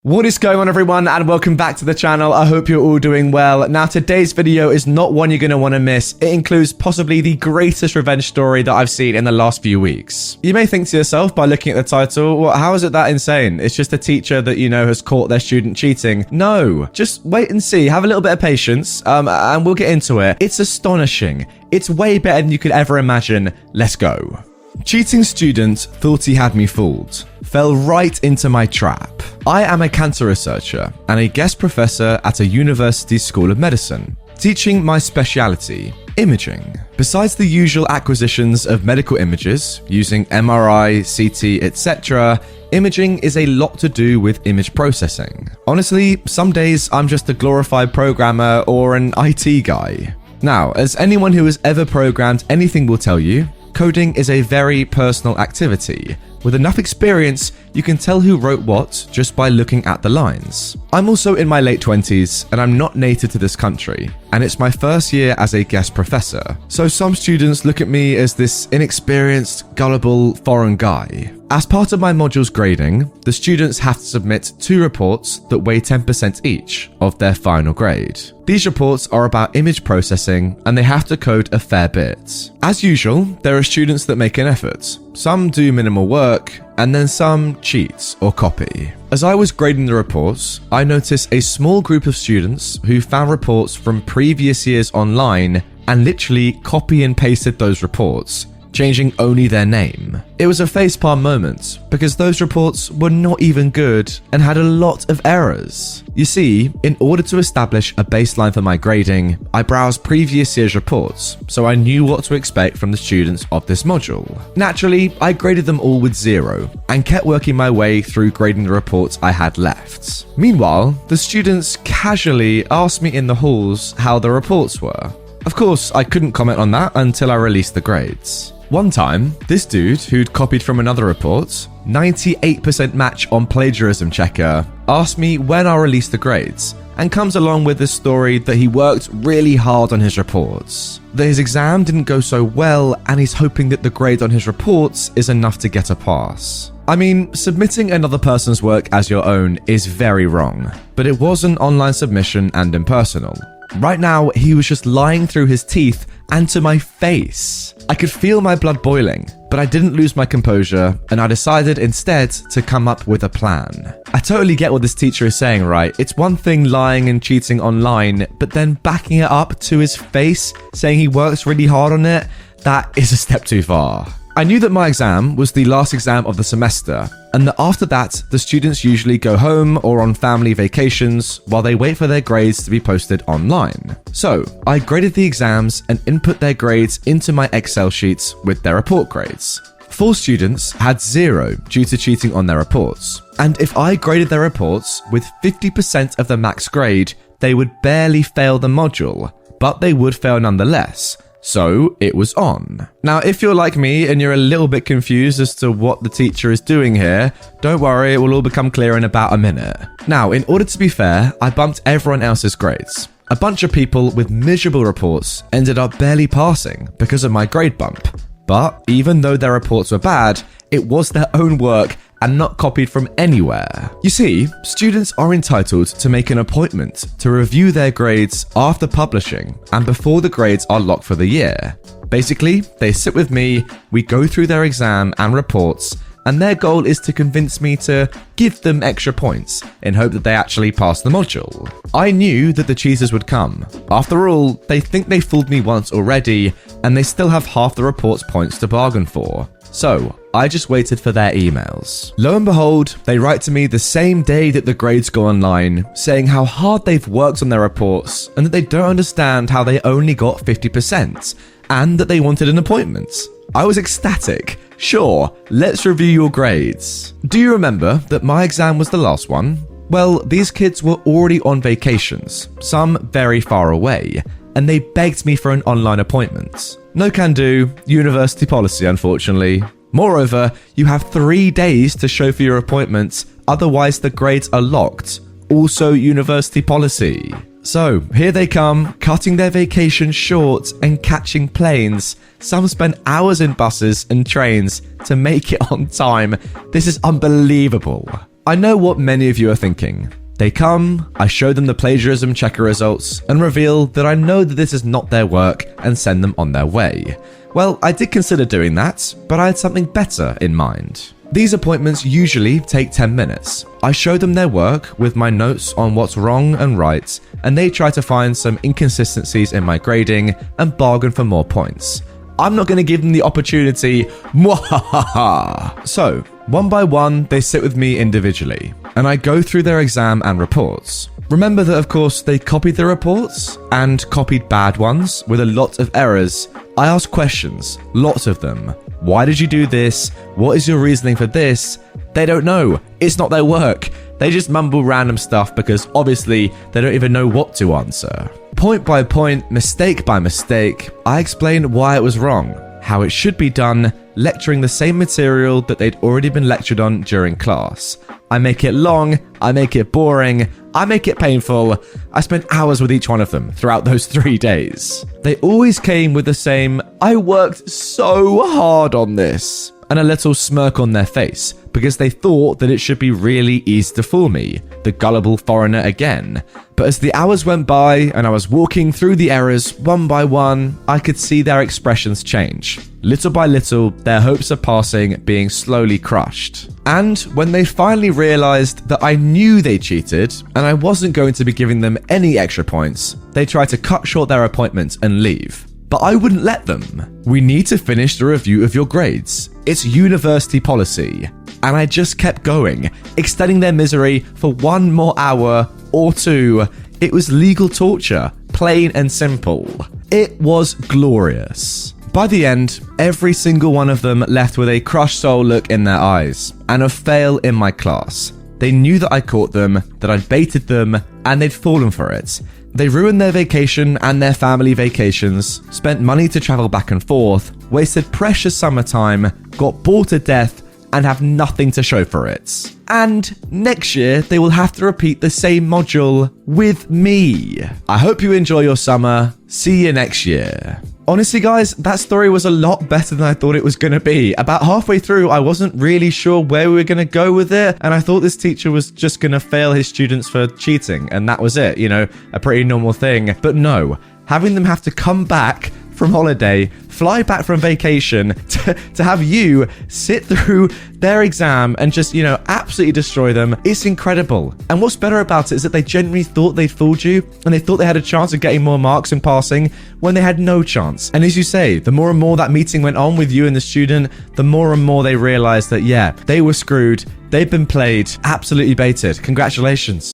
What is going on, everyone, and welcome back to the channel. I hope you're all doing well. Now, today's video is not one you're going to want to miss. It includes possibly the greatest revenge story that I've seen in the last few weeks. You may think to yourself by looking at the title, well, how is it that insane? It's just a teacher that you know has caught their student cheating. No, just wait and see. Have a little bit of patience, and we'll get into it. It's astonishing. It's way better than you could ever imagine. Let's go. Cheating student thought he had me fooled. Fell right into my trap. I am a cancer researcher and a guest professor at a university school of medicine, teaching my speciality, imaging. Besides the usual acquisitions of medical images using MRI, CT, etc., imaging is a lot to do with image processing. Honestly, some days I'm just a glorified programmer or an IT guy. Now, as anyone who has ever programmed anything will tell you, coding is a very personal activity. With enough experience, you can tell who wrote what just by looking at the lines. I'm also in my late 20s and I'm not native to this country, and it's my first year as a guest professor. So some students look at me as this inexperienced, gullible, foreign guy. As part of my module's grading, the students have to submit 2 reports that weigh 10% each of their final grade. These reports are about image processing and they have to code a fair bit. As usual, there are students that make an effort. Some do minimal work, and then some cheat or copy. As I was grading the reports, I noticed a small group of students who found reports from previous years online and literally copy and pasted those reports, changing only their name. It was a facepalm moment because those reports were not even good and had a lot of errors. You see, in order to establish a baseline for my grading, I browsed previous year's reports, so I knew what to expect from the students of this module. Naturally, I graded them all with 0 and kept working my way through grading the reports I had left. Meanwhile, the students casually asked me in the halls how the reports were. Of course, I couldn't comment on that until I released the grades. One time, this dude who'd copied from another report, 98% match on plagiarism checker, asked me when I'll release the grades, and comes along with this story that he worked really hard on his reports, that his exam didn't go so well, and he's hoping that the grade on his reports is enough to get a pass. I mean, submitting another person's work as your own is very wrong, but it was an online submission and impersonal. Right now, he was just lying through his teeth and to my face. I could feel my blood boiling, but I didn't lose my composure, and I decided instead to come up with a plan. I totally get what this teacher is saying, right? It's one thing lying and cheating online, but then backing it up to his face, saying he works really hard on it, that is a step too far. I knew that my exam was the last exam of the semester, and that after that, the students usually go home or on family vacations while they wait for their grades to be posted online. So, I graded the exams and input their grades into my Excel sheets with their report grades. 4 students had 0 due to cheating on their reports, and if I graded their reports with 50% of the max grade, they would barely fail the module, but they would fail nonetheless. So it was on. Now, if you're like me and you're a little bit confused as to what the teacher is doing here, don't worry, it will all become clear in about a minute. Now, in order to be fair, I bumped everyone else's grades. A bunch of people with miserable reports ended up barely passing because of my grade bump. But even though their reports were bad, it was their own work and not copied from anywhere. You see, students are entitled to make an appointment to review their grades after publishing and before the grades are locked for the year. Basically, they sit with me, we go through their exam and reports, and their goal is to convince me to give them extra points in hope that they actually pass the module. I knew that the cheaters would come. After all, they think they fooled me once already, and they still have half the report's points to bargain for. So, I just waited for their emails. Lo and behold, they write to me the same day that the grades go online, saying how hard they've worked on their reports and that they don't understand how they only got 50%, and that they wanted an appointment. I was ecstatic. Sure, let's review your grades. Do you remember that my exam was the last one? Well, these kids were already on vacations, some very far away, and they begged me for an online appointment. No can do, university policy unfortunately. Moreover, you have 3 days to show for your appointments, otherwise the grades are locked. Also university policy. So, here they come, cutting their vacation short and catching planes. Some spend hours in buses and trains to make it on time. This is unbelievable. I know what many of you are thinking. They come, I show them the plagiarism checker results, and reveal that I know that this is not their work and send them on their way. Well, I did consider doing that, but I had something better in mind. These appointments usually take 10 minutes. I show them their work with my notes on what's wrong and right, and they try to find some inconsistencies in my grading and bargain for more points. I'm not going to give them the opportunity. Mwahaha. So, one by one, they sit with me individually, and I go through their exam and reports. Remember that, of course, they copied the reports and copied bad ones with a lot of errors. I ask questions, lots of them. Why did you do this? What is your reasoning for this? They don't know. It's not their work. They just mumble random stuff because obviously they don't even know what to answer. Point by point, mistake by mistake, I explain why it was wrong, how it should be done, lecturing the same material that they'd already been lectured on during class. I make it long, I make it boring, I make it painful. I spent hours with each one of them throughout those 3 days. They always came with the same, I worked so hard on this, and a little smirk on their face, because they thought that it should be really easy to fool me, the gullible foreigner again. But as the hours went by and I was walking through the errors one by one, I could see their expressions change. Little by little, their hopes of passing being slowly crushed. And when they finally realized that I knew they cheated and I wasn't going to be giving them any extra points, they tried to cut short their appointment and leave. But I wouldn't let them. We need to finish the review of your grades. It's university policy. And I just kept going, extending their misery for 1 more hour or 2. It was legal torture, plain and simple. It was glorious. By the end, every single one of them left with a crushed soul look in their eyes and a fail in my class. They knew that I caught them, that I'd baited them, and they'd fallen for it. They ruined their vacation and their family vacations, spent money to travel back and forth, wasted precious summertime, got bored to death, and have nothing to show for it. And next year, they will have to repeat the same module with me. I hope you enjoy your summer. See you next year. Honestly, guys, that story was a lot better than I thought it was going to be. About halfway through, I wasn't really sure where we were going to go with it, and I thought this teacher was just going to fail his students for cheating, and that was it, you know, a pretty normal thing. But no, having them have to come back from holiday, fly back from vacation to have you sit through their exam and just, you know, absolutely destroy them. It's incredible. And what's better about it is that they genuinely thought they'd fooled you and they thought they had a chance of getting more marks in passing when they had no chance. And as you say, the more and more that meeting went on with you and the student, the more and more they realized that, yeah, they were screwed. They've been played, absolutely baited. Congratulations.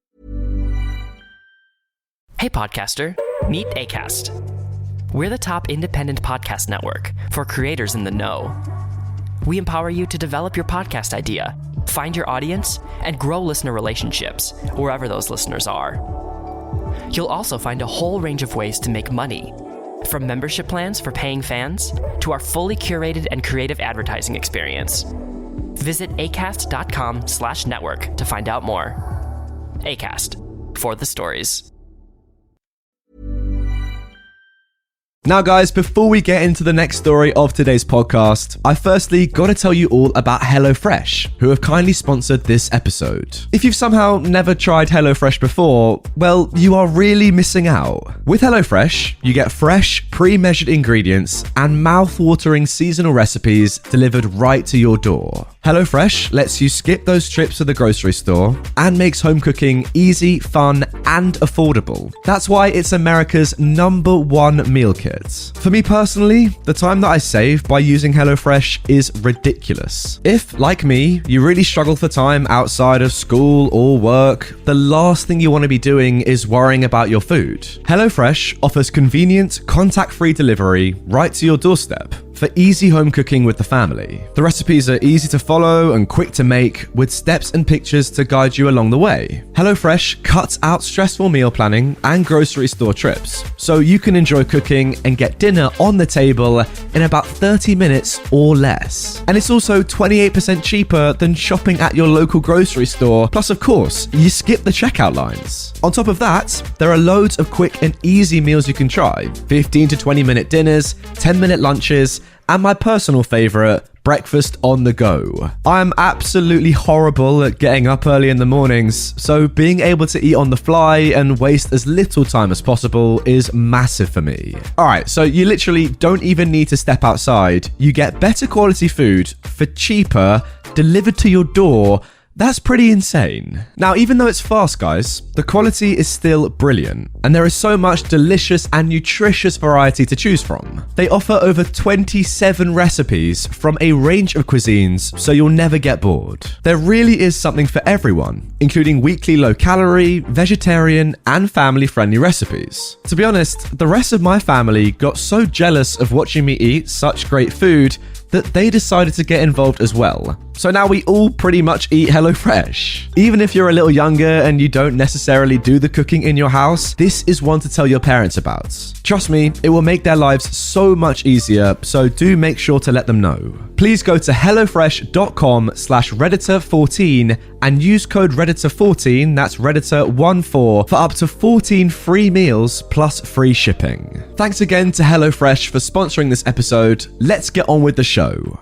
Hey podcaster, meet Acast. We're the top independent podcast network for creators in the know. We empower you to develop your podcast idea, find your audience, and grow listener relationships wherever those listeners are. You'll also find a whole range of ways to make money, from membership plans for paying fans to our fully curated and creative advertising experience. Visit acast.com/network to find out more. Acast, for the stories. Now guys, before we get into the next story of today's podcast, I firstly got to tell you all about HelloFresh, who have kindly sponsored this episode. If you've somehow never tried HelloFresh before, well, you are really missing out. With HelloFresh, you get fresh, pre-measured ingredients and mouth-watering seasonal recipes delivered right to your door. HelloFresh lets you skip those trips to the grocery store and makes home cooking easy, fun, and affordable. That's why it's America's #1 meal kit. For me personally, the time that I save by using HelloFresh is ridiculous. If, like me, you really struggle for time outside of school or work, the last thing you want to be doing is worrying about your food. HelloFresh offers convenient, contact-free delivery right to your doorstep for easy home cooking with the family. The recipes are easy to follow and quick to make, with steps and pictures to guide you along the way. HelloFresh cuts out stressful meal planning and grocery store trips, so you can enjoy cooking and get dinner on the table in about 30 minutes or less. And it's also 28% cheaper than shopping at your local grocery store. Plus, of course, you skip the checkout lines. On top of that, there are loads of quick and easy meals you can try. 15 to 20 minute dinners, 10-minute lunches, and my personal favorite, breakfast on the go. I'm absolutely horrible at getting up early in the mornings, so being able to eat on the fly and waste as little time as possible is massive for me. Alright, so you literally don't even need to step outside. You get better quality food for cheaper, delivered to your door. That's pretty insane. Now, even though it's fast, guys, the quality is still brilliant, and there is so much delicious and nutritious variety to choose from. They offer over 27 recipes from a range of cuisines, so you'll never get bored. There really is something for everyone, including weekly low-calorie, vegetarian, and family-friendly recipes. To be honest, the rest of my family got so jealous of watching me eat such great food that they decided to get involved as well. So now we all pretty much eat HelloFresh. Even if you're a little younger and you don't necessarily do the cooking in your house, this is one to tell your parents about. Trust me, it will make their lives so much easier, so do make sure to let them know. Please go to hellofresh.com/Redditor14 and use code Redditor14, that's Redditor14, for up to 14 free meals plus free shipping. Thanks again to HelloFresh for sponsoring this episode. Let's get on with the show.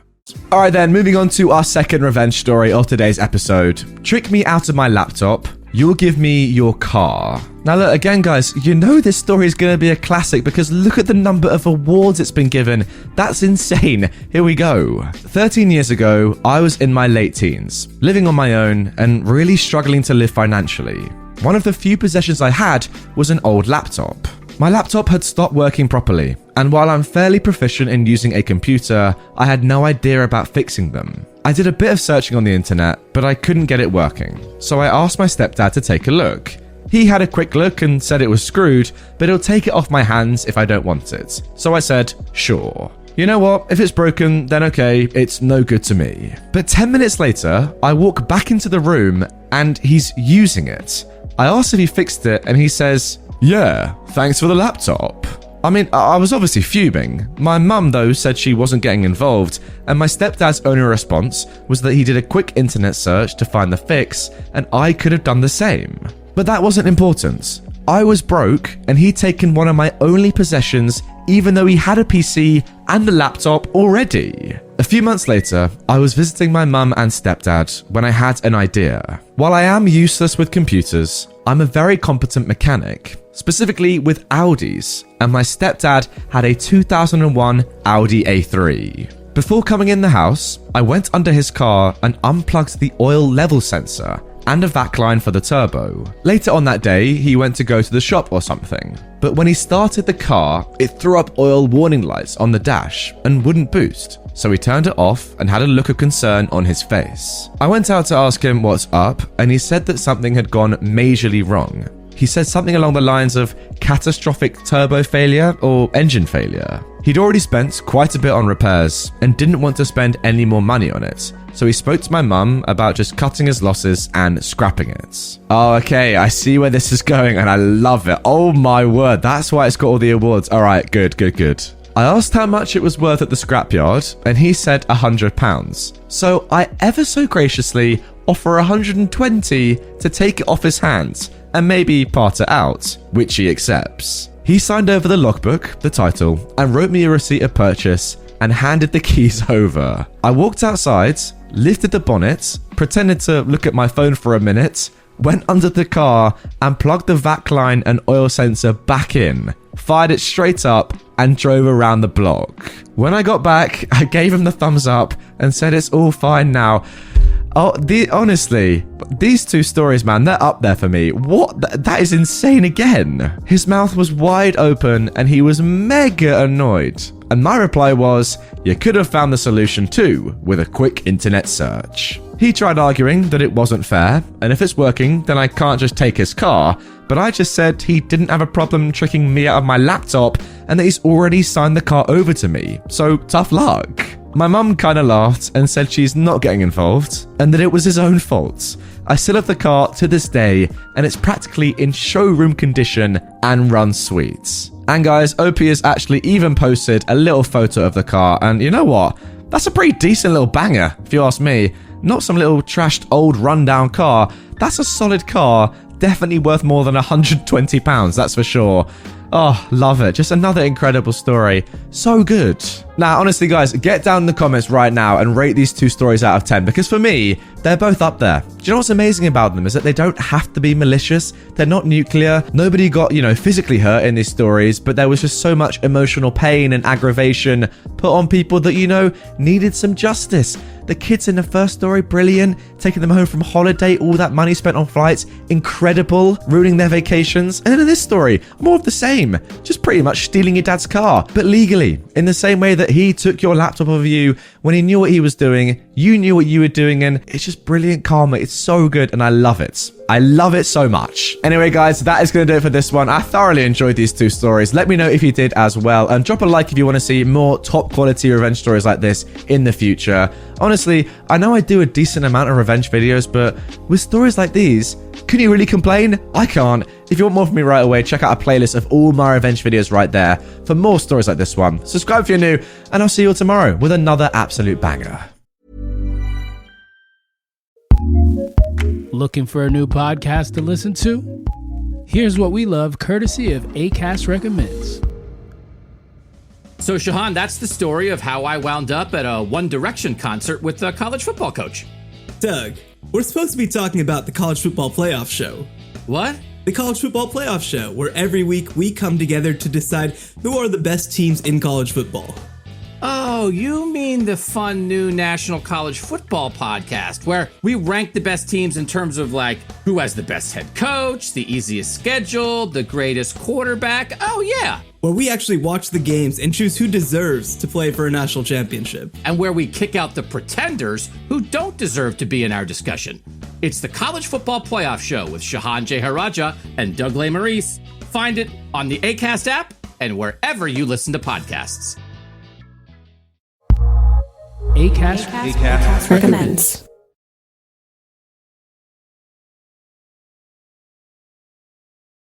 Alright then, moving on to our second revenge story of today's episode. Trick me out of my laptop, you'll give me your car. Now look, again guys, you know this story is going to be a classic because look at the number of awards it's been given. That's insane. Here we go. 13 years ago, I was in my late teens, living on my own and really struggling to live financially. One of the few possessions I had was an old laptop. My laptop had stopped working properly, and while I'm fairly proficient in using a computer, I had no idea about fixing them. I did a bit of searching on the internet, but I couldn't get it working, so I asked my stepdad to take a look. He had a quick look and said it was screwed, but he'll take it off my hands if I don't want it. So I said, sure. You know what, if it's broken, then okay, it's no good to me. But 10 minutes later, I walk back into the room and he's using it. I asked if he fixed it and he says, yeah, thanks for the laptop. I mean, I was obviously fuming. My mum, though, said she wasn't getting involved, and my stepdad's only response was that he did a quick internet search to find the fix, and I could have done the same. But that wasn't important. I was broke, and he'd taken one of my only possessions, even though he had a PC and a laptop already. A few months later, I was visiting my mum and stepdad when I had an idea. While I am useless with computers, I'm a very competent mechanic, specifically with Audis, and my stepdad had a 2001 Audi A3. Before coming in the house, I went under his car and unplugged the oil level sensor and a vac line for the turbo. Later on that day, he went to go to the shop or something, but when he started the car, it threw up oil warning lights on the dash and wouldn't boost. So he turned it off and had a look of concern on his face. I went out to ask him what's up, and he said that something had gone majorly wrong. He said something along the lines of catastrophic turbo failure or engine failure. He'd already spent quite a bit on repairs and didn't want to spend any more money on it, so he spoke to my mum about just cutting his losses and scrapping it. Oh, okay, I see where this is going and I love it. Oh my word, that's why it's got all the awards. Alright, good. I asked how much it was worth at the scrapyard, and he said £100. So I ever so graciously offer 120 to take it off his hands and maybe part it out, which he accepts. He signed over the logbook, the title, and wrote me a receipt of purchase and handed the keys over. I walked outside, lifted the bonnet, pretended to look at my phone for a minute, went under the car and plugged the vac line and oil sensor back in, fired it straight up and drove around the block. When I got back, I gave him the thumbs up and said it's all fine now. Honestly, these two stories, man, they're up there for me. What? That is insane again. His mouth was wide open and he was mega annoyed. And my reply was, you could have found the solution too with a quick internet search. He tried arguing that it wasn't fair, and if it's working, then I can't just take his car, but I just said he didn't have a problem tricking me out of my laptop and that he's already signed the car over to me, so tough luck. My mum kinda laughed and said she's not getting involved and that it was his own fault. I still have the car to this day and it's practically in showroom condition and runs sweet. And guys, OP has actually even posted a little photo of the car, and you know what? That's a pretty decent little banger, if you ask me. Not some little trashed old rundown car. That's a solid car, definitely worth more than £120, that's for sure. Oh, love it. Just another incredible story. So good. Now, honestly, guys, get down in the comments right now and rate these two stories out of 10, because for me, they're both up there. Do you know what's amazing about them is that they don't have to be malicious. They're not nuclear. Nobody got, physically hurt in these stories, but there was just so much emotional pain and aggravation put on people that, needed some justice. The kids in the first story, brilliant. Taking them home from holiday, all that money spent on flights, incredible. Ruining their vacations. And then in this story, more of the same. Just pretty much stealing your dad's car, but legally. In the same way that he took your laptop of you when he knew what he was doing, you knew what you were doing, and it's just brilliant karma. It's so good, and I love it. I love it so much. Anyway, guys, that is going to do it for this one. I thoroughly enjoyed these two stories. Let me know if you did as well, and drop a like if you want to see more top quality revenge stories like this in the future. Honestly, I know I do a decent amount of revenge videos, but with stories like these, can you really complain? I can't. If you want more from me right away, check out a playlist of all my revenge videos right there for more stories like this one. Subscribe if you're new, and I'll see you all tomorrow with another absolute banger. Looking for a new podcast to listen to? Here's what we love, courtesy of Acast Recommends. So, Shahan, that's the story of how I wound up at a One Direction concert with a college football coach. Doug, we're supposed to be talking about the College Football Playoff Show. What? The College Football Playoff Show, where every week we come together to decide who are the best teams in college football. Oh, you mean the fun new National College Football podcast, where we rank the best teams in terms of, who has the best head coach, the easiest schedule, the greatest quarterback. Oh, yeah. Where we actually watch the games and choose who deserves to play for a national championship. And where we kick out the pretenders who don't deserve to be in our discussion. It's the College Football Playoff Show with Shahan Jeharaja and Doug Maurice. Find it on the Acast app and wherever you listen to podcasts. Acast Recommends.